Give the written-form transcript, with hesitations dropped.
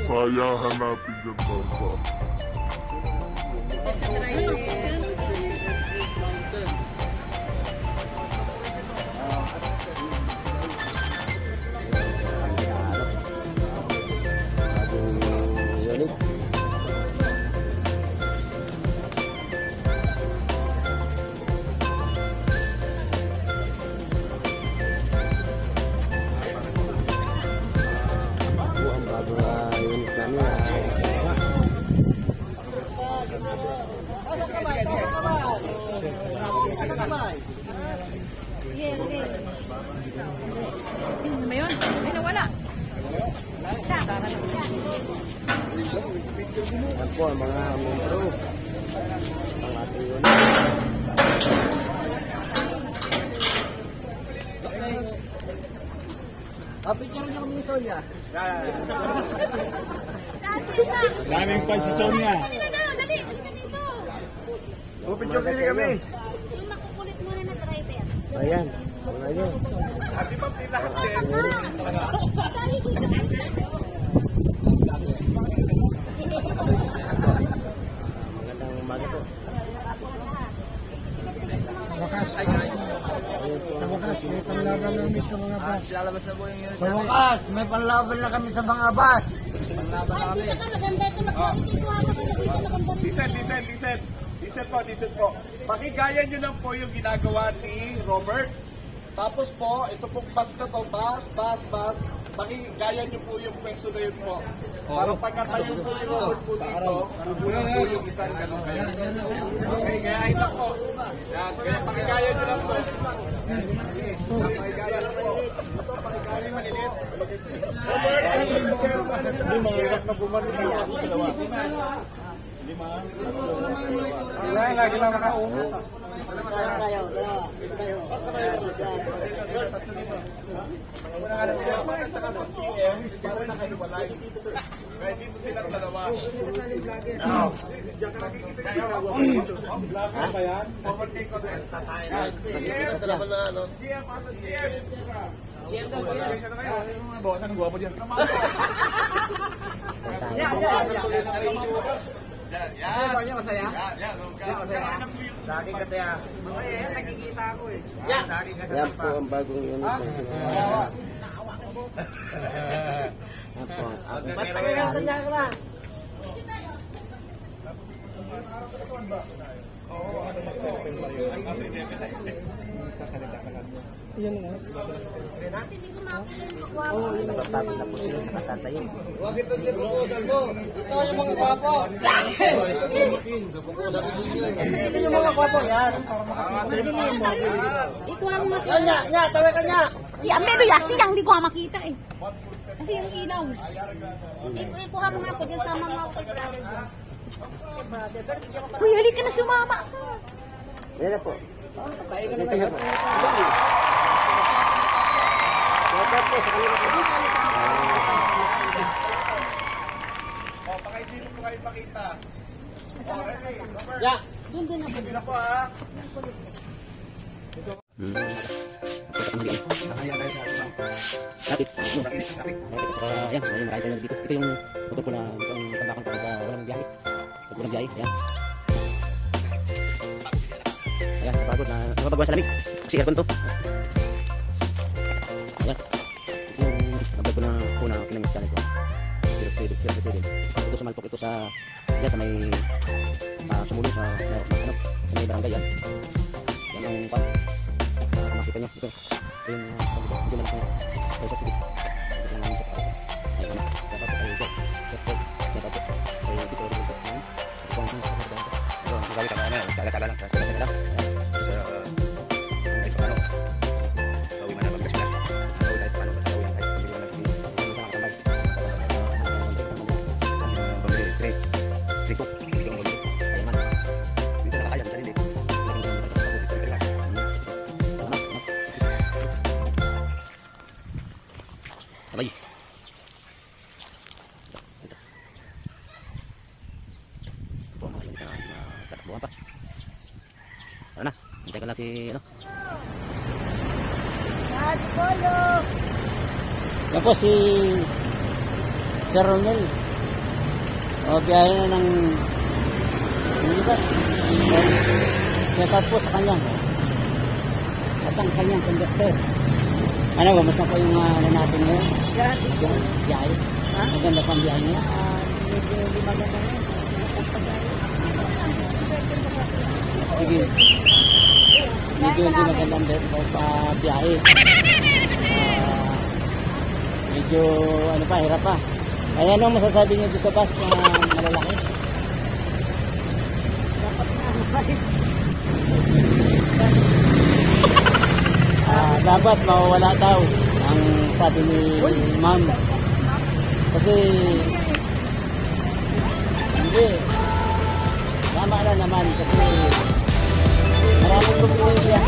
Sayahan natin yan, Barba. Mayon, may nawala. Yan po ang mga membro ang ating unit. Picture niyo kami ni Sonia. Daming pa si Sonia. Dali, Picture kasi kami. yung makukulit muna na driver. Ayan. Wala yun. Magandang umaga po. Sa wakas, may panlaban na kami sa mga bus. Lalabas na po yung unit. Sa wakas, may panlaban na kami sa mga bus. Panlaban na kami. Dito ka maganda ito na quality ko ako sa dito maganda rin. Listen po. Pakigayan nyo lang po yung ginagawa ni Robert. Tapos po, ito pong bus na to, bus. Pakigayan nyo po yung pwesto na yun po. Para pagkatayo po ni Robert po dito, kukunin po yung isang ganun kayo. Okay, gayahin lang po. Yan, kaya pakigayan nyo lang po. Pakigayan lang po. Ito, pakigayan maliliit. Robert, hindi mga hirap na bumalik na dalawa. Lagi lang nakaungot. Saan kayo? Kayo. At saka sa PM, para nakahiwalay. Kaya dito silang dalawa. Vlog ba yan? Overtake ko din. PM, asa PM? PM daw ba yan? Bawasan ang guwapo dyan. Yan. Masaya? Yan. Sa akin ka tayo. Masaya yan, nakikita ako eh. Sa akin ka yan po ang bagong unit. Yan po. Natatabi na po sila sa katatayin. Huwag ito yung proposal mo. Ito yung mga kwapo. Ito yung mga kwapo. Yan. Ikuha mo na siya. Nya, tawa ka nya. Yan, pero yasi yang hindi ko makita eh. Kasi yung ilaw. Ikuha mo nga po dyan sa mga brother. Uy, halika na sumama. Yan na po. Dito na po. Dapat po sa kanila po. Pakaitin po kayo pakita. Ya. Doon na po. Sige na po ha. Lapit. Ayan, may marami tayo dito. Ito yung motor ko na matandakang kapag walang biyahe. Kapag walang biyahe, ayan. Ayan, napagod na napapagawa sa lamig. Kasi aircon to. Ayan. Nabag ko na una pinamit ka nito. Zero din. Ito sa malpok ito sa yan sa may sumulong sa may barangay yan. Yan ang pan. Makita nyo ito. Ito yung hindi man sa sige. Ito yung ayun na. Dapat tayo dito. Dapat tayo dito. Ito ang magalit ka na. Taga-taga lang. Abay. Tatakbuhan pa. Ano na? Hintay ko lang si ano. Yan po si Sir Ronel. O, biyahe na ng... Hindi ba? Shout po sa kanya. At ang kanyang conductor. Ano ba? Mas na po yung ano natin ngayon? Yung biyahe. Maganda pang biyahe niya. Medyo di maganda na. Sige. Medyo hindi magandang biyahe. Medyo ano pa, hirap pa. Kaya anong masasabi niyo doon sa bus na malalaki? Dapat mawawala daw ang sabi ni ma'am. Kasi hindi. Tama na naman kasi maraming kumpulisya.